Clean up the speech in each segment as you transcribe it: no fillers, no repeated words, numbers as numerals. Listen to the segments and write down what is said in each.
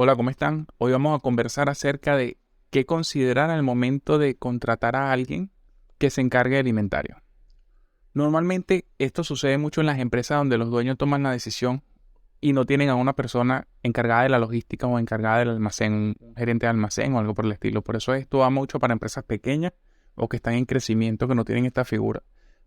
Hola, ¿cómo están? Hoy vamos a conversar acerca de qué considerar al momento de contratar a alguien que se encargue del inventario. Normalmente esto sucede mucho en las empresas donde los dueños toman la decisión y no tienen a una persona encargada de la logística o encargada del almacén, un gerente de almacén o algo por el estilo. Por eso esto va mucho para empresas pequeñas o que están en crecimiento que no tienen esta figura.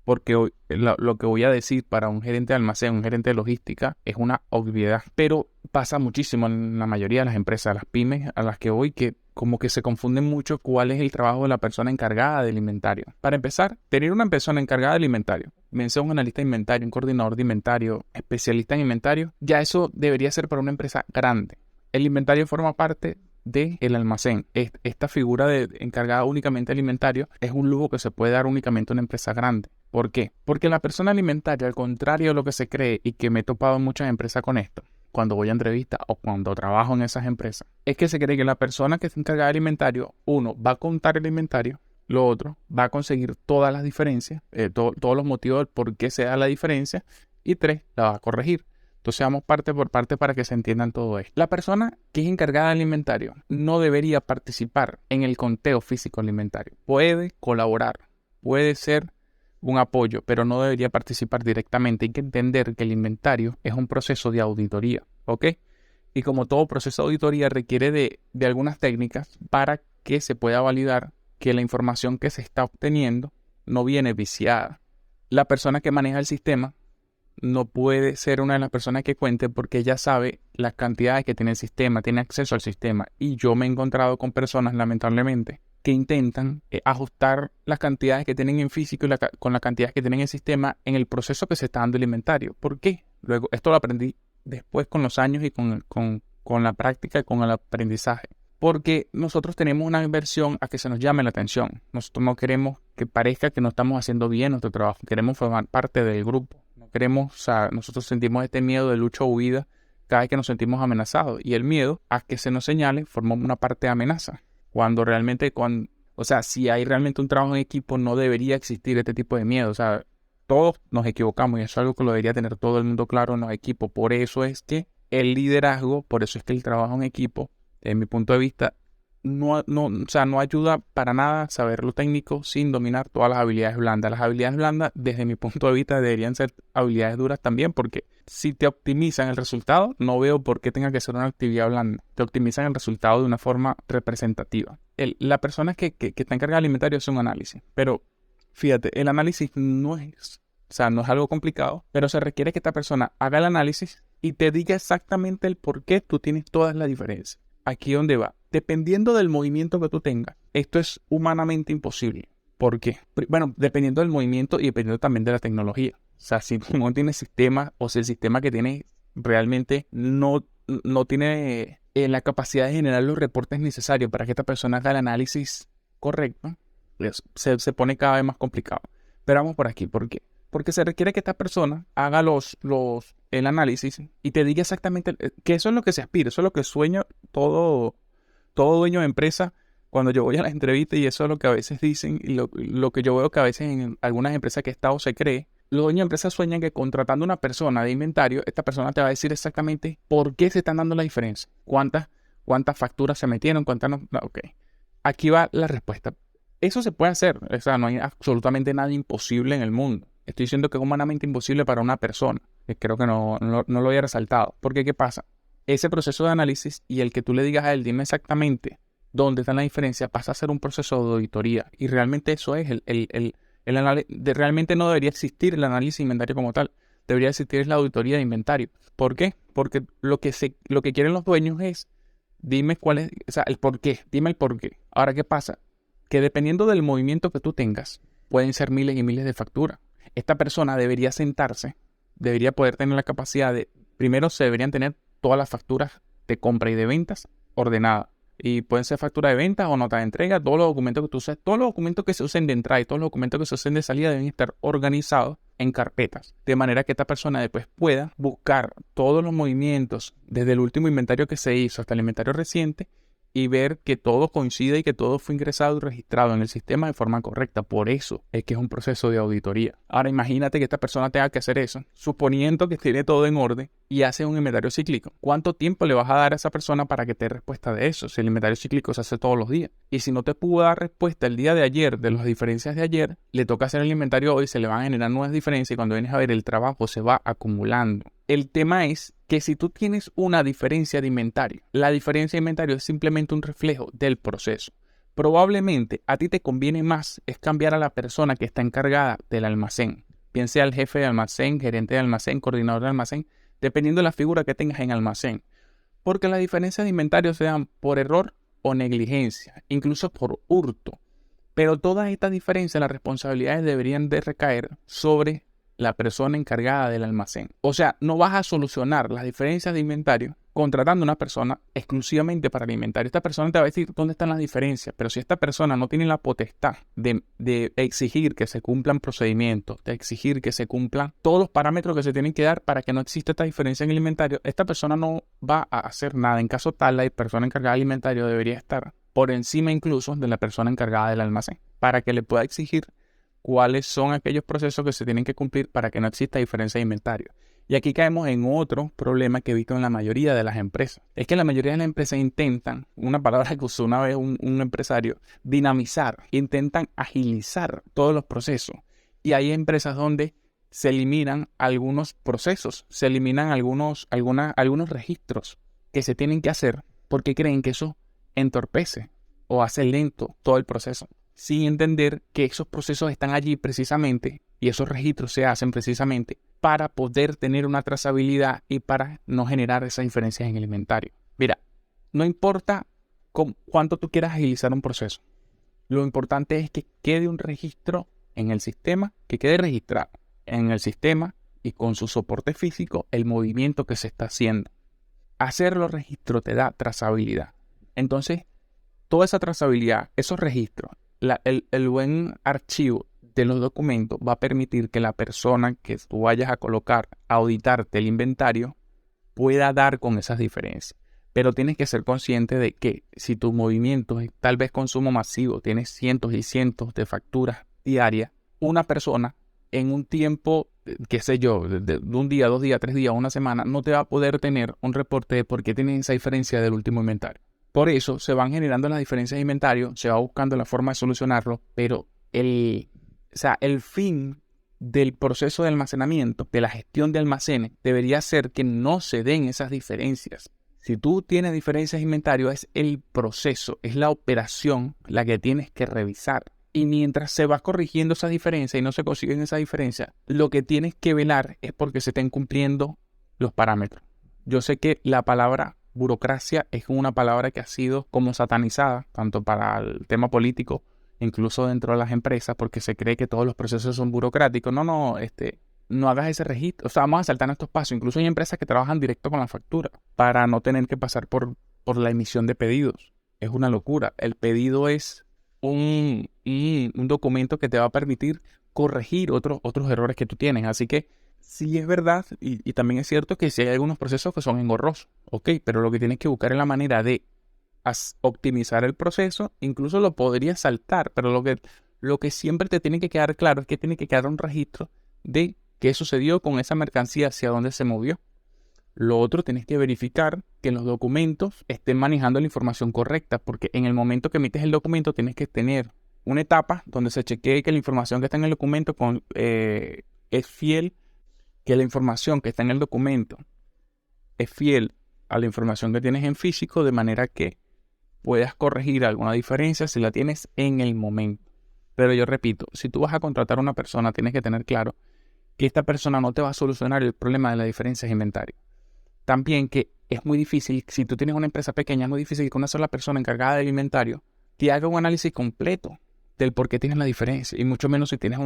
Porque hoy, lo que voy a decir para un gerente de almacén, un gerente de logística, es una obviedad. Pero pasa muchísimo en la mayoría de las empresas, las pymes a las que voy, que como que se confunden mucho cuál es el trabajo de la persona encargada del inventario. Para empezar, tener una persona encargada del inventario, bien sea un analista de inventario, un coordinador de inventario, especialista en inventario, ya eso debería ser para una empresa grande. El inventario forma parte del almacén. Esta figura de encargada únicamente del inventario es un lujo que se puede dar únicamente a una empresa grande. ¿Por qué? Porque la persona alimentaria, al contrario de lo que se cree y que me he topado en muchas empresas con esto, cuando voy a entrevistas o cuando trabajo en esas empresas, es que se cree que la persona que está encargada del inventario, uno, va a contar el inventario, lo otro, va a conseguir todas las diferencias, todos los motivos por qué se da la diferencia, y tres, la va a corregir. Entonces vamos parte por parte para que se entiendan todo esto. La persona que es encargada del inventario no debería participar en el conteo físico del inventario. Puede colaborar, puede ser un apoyo, pero no debería participar directamente. Hay que entender que el inventario es un proceso de auditoría, ¿ok? Y como todo proceso de auditoría requiere de algunas técnicas para que se pueda validar que la información que se está obteniendo no viene viciada. La persona que maneja el sistema no puede ser una de las personas que cuente porque ella sabe las cantidades que tiene el sistema, tiene acceso al sistema. Y yo me he encontrado con personas, lamentablemente, que intentan ajustar las cantidades que tienen en físico y con las cantidades que tienen en el sistema en el proceso que se está dando el inventario. ¿Por qué? Luego, esto lo aprendí después con los años y con la práctica y con el aprendizaje. Porque nosotros tenemos una inversión a que se nos llame la atención. Nosotros no queremos que parezca que no estamos haciendo bien nuestro trabajo. Queremos formar parte del grupo. No queremos, o sea, nosotros sentimos este miedo de lucha o huida cada vez que nos sentimos amenazados. Y el miedo a que se nos señale forma una parte de amenaza. Cuando realmente, o sea, si hay realmente un trabajo en equipo, no debería existir este tipo de miedo. O sea, todos nos equivocamos y eso es algo que lo debería tener todo el mundo claro en los equipos. Por eso es que el liderazgo, por eso es que el trabajo en equipo, en mi punto de vista, o sea, no ayuda para nada saber lo técnico sin dominar todas las habilidades blandas. Las habilidades blandas, desde mi punto de vista, deberían ser habilidades duras también, porque si te optimizan el resultado, no veo por qué tenga que ser una actividad blanda. Te optimizan el resultado de una forma representativa. La persona que está encargada del inventario hace un análisis, pero fíjate, el análisis no es algo complicado, pero se requiere que esta persona haga el análisis y te diga exactamente el por qué tú tienes todas las diferencias. Aquí donde va. Dependiendo del movimiento que tú tengas, esto es humanamente imposible. ¿Por qué? Bueno, dependiendo del movimiento y dependiendo también de la tecnología. O sea, si tú no tienes sistema o si el sistema que tienes realmente no tiene la capacidad de generar los reportes necesarios para que esta persona haga el análisis correcto, pues, se pone cada vez más complicado. Pero vamos por aquí. ¿Por qué? Porque se requiere que esta persona haga el análisis y te diga exactamente que eso es lo que se aspira, eso es lo que sueña todo dueño de empresa cuando yo voy a las entrevistas, y eso es lo que a veces dicen y lo que yo veo que a veces en algunas empresas que he estado se cree. Los dueños de empresas sueñan que contratando a una persona de inventario, esta persona te va a decir exactamente por qué se están dando la diferencia, cuántas facturas se metieron, cuántas no. Ok, aquí va la respuesta. Eso se puede hacer, o sea, no hay absolutamente nada imposible en el mundo. Estoy diciendo que es humanamente imposible para una persona. Que creo que no lo había resaltado. Porque, ¿qué pasa? Ese proceso de análisis y el que tú le digas a él, dime exactamente dónde está la diferencia, pasa a ser un proceso de auditoría. Y realmente eso es el análisis. Realmente no debería existir el análisis de inventario como tal. Debería existir la auditoría de inventario. ¿Por qué? Porque lo que quieren los dueños es, dime cuál es, o sea, el por qué. Dime el por qué. Ahora, ¿qué pasa? Que dependiendo del movimiento que tú tengas, pueden ser miles y miles de facturas. Esta persona debería sentarse, debería poder tener la capacidad de, primero se deberían tener todas las facturas de compra y de ventas ordenadas. Y pueden ser factura de ventas o nota de entrega, todos los documentos que tú uses, todos los documentos que se usen de entrada y todos los documentos que se usen de salida deben estar organizados en carpetas. De manera que esta persona después pueda buscar todos los movimientos desde el último inventario que se hizo hasta el inventario reciente y ver que todo coincide y que todo fue ingresado y registrado en el sistema de forma correcta. Por eso es que es un proceso de auditoría. Ahora imagínate que esta persona tenga que hacer eso, suponiendo que tiene todo en orden y hace un inventario cíclico. ¿Cuánto tiempo le vas a dar a esa persona para que te dé respuesta de eso? Si el inventario cíclico se hace todos los días. Y si no te pudo dar respuesta el día de ayer de las diferencias de ayer, le toca hacer el inventario hoy, se le van a generar nuevas diferencias y cuando vienes a ver el trabajo se va acumulando. El tema es que si tú tienes una diferencia de inventario, la diferencia de inventario es simplemente un reflejo del proceso. Probablemente a ti te conviene más es cambiar a la persona que está encargada del almacén, bien sea el jefe de almacén, gerente de almacén, coordinador de almacén, dependiendo de la figura que tengas en almacén. Porque las diferencias de inventario se dan por error o negligencia, incluso por hurto. Pero todas estas diferencias, las responsabilidades deberían de recaer sobre la persona encargada del almacén. O sea, no vas a solucionar las diferencias de inventario contratando a una persona exclusivamente para el inventario. Esta persona te va a decir dónde están las diferencias, pero si esta persona no tiene la potestad de exigir que se cumplan procedimientos, de exigir que se cumplan todos los parámetros que se tienen que dar para que no exista esta diferencia en el inventario, esta persona no va a hacer nada. En caso tal, la persona encargada del inventario debería estar por encima incluso de la persona encargada del almacén, para que le pueda exigir cuáles son aquellos procesos que se tienen que cumplir para que no exista diferencia de inventario. Y aquí caemos en otro problema que he visto en la mayoría de las empresas. Es que la mayoría de las empresas intentan, una palabra que usó una vez un empresario, dinamizar, intentan agilizar todos los procesos. Y hay empresas donde se eliminan algunos procesos, se eliminan algunos registros que se tienen que hacer porque creen que eso entorpece o hace lento todo el proceso, sin entender que esos procesos están allí precisamente y esos registros se hacen precisamente para poder tener una trazabilidad y para no generar esas diferencias en el inventario. Mira, no importa cuánto tú quieras agilizar un proceso, lo importante es que quede un registro en el sistema, que quede registrado en el sistema y con su soporte físico el movimiento que se está haciendo. Hacerlo registro te da trazabilidad. Entonces, toda esa trazabilidad, esos registros, el buen archivo de los documentos va a permitir que la persona que tú vayas a colocar a auditarte el inventario pueda dar con esas diferencias. Pero tienes que ser consciente de que si tu movimiento es tal vez consumo masivo, tienes cientos y cientos de facturas diarias, una persona en un tiempo, qué sé yo, de un día, 2 días, 3 días, una semana, no te va a poder tener un reporte de por qué tienes esa diferencia del último inventario. Por eso se van generando las diferencias de inventario, se va buscando la forma de solucionarlo, pero el fin del proceso de almacenamiento, de la gestión de almacenes, debería ser que no se den esas diferencias. Si tú tienes diferencias de inventario, es el proceso, es la operación la que tienes que revisar. Y mientras se va corrigiendo esas diferencias y no se consiguen esas diferencias, lo que tienes que velar es porque se estén cumpliendo los parámetros. Yo sé que la palabra burocracia es una palabra que ha sido como satanizada, tanto para el tema político, incluso dentro de las empresas, porque se cree que todos los procesos son burocráticos. No hagas ese registro. O sea, vamos a saltar estos pasos. Incluso hay empresas que trabajan directo con la factura para no tener que pasar por la emisión de pedidos. Es una locura. El pedido es un documento que te va a permitir corregir otros errores que tú tienes. Así que sí es verdad y también es cierto que sí hay algunos procesos que son engorrosos. Ok, pero lo que tienes que buscar es la manera de optimizar el proceso. Incluso lo podrías saltar, pero lo que siempre te tiene que quedar claro es que tiene que quedar un registro de qué sucedió con esa mercancía, hacia dónde se movió. Lo otro, tienes que verificar que los documentos estén manejando la información correcta, porque en el momento que emites el documento tienes que tener una etapa donde se chequee que la información que está en el documento es fiel, que la información que está en el documento es fiel a la información que tienes en físico, de manera que puedas corregir alguna diferencia si la tienes en el momento. Pero yo repito, si tú vas a contratar a una persona, tienes que tener claro que esta persona no te va a solucionar el problema de la diferencia de inventario. También que es muy difícil, si tú tienes una empresa pequeña, es muy difícil que una sola persona encargada del inventario te haga un análisis completo del por qué tienes la diferencia, y mucho menos si tienes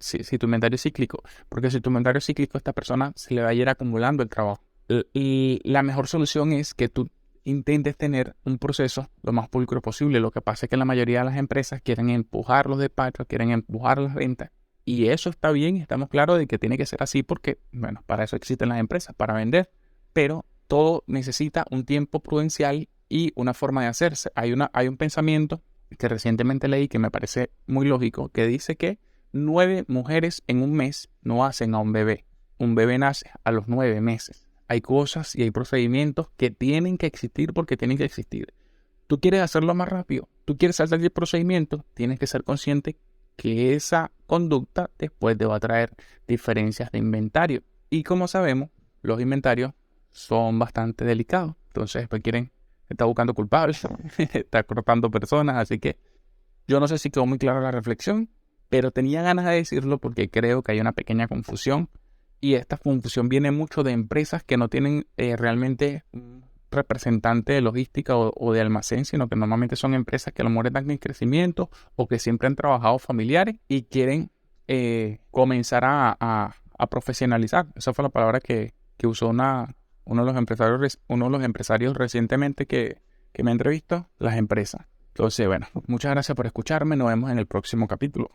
si tu inventario es cíclico, porque si tu inventario es cíclico, a esta persona se le va a ir acumulando el trabajo. Y la mejor solución es que tú intentes tener un proceso lo más pulcro posible. Lo que pasa es que la mayoría de las empresas quieren empujar los despachos, quieren empujar las ventas. Y eso está bien, estamos claros de que tiene que ser así porque, bueno, para eso existen las empresas, para vender. Pero todo necesita un tiempo prudencial y una forma de hacerse. Hay un pensamiento que recientemente leí que me parece muy lógico, que dice que 9 mujeres en un mes no hacen a un bebé. Un bebé nace a los 9 meses. Hay cosas y hay procedimientos que tienen que existir porque tienen que existir. Tú quieres hacerlo más rápido, tú quieres saltar el procedimiento, tienes que ser consciente que esa conducta después te va a traer diferencias de inventario. Y como sabemos, los inventarios son bastante delicados. Entonces, pues está buscando culpables, está cortando personas. Así que yo no sé si quedó muy clara la reflexión, pero tenía ganas de decirlo porque creo que hay una pequeña confusión. Y esta confusión viene mucho de empresas que no tienen realmente un representante de logística o de almacén, sino que normalmente son empresas que a lo mejor están en crecimiento o que siempre han trabajado familiares y quieren comenzar a profesionalizar. Esa fue la palabra que usó uno de los empresarios recientemente que me entrevistó, las empresas. Entonces, bueno, muchas gracias por escucharme. Nos vemos en el próximo capítulo.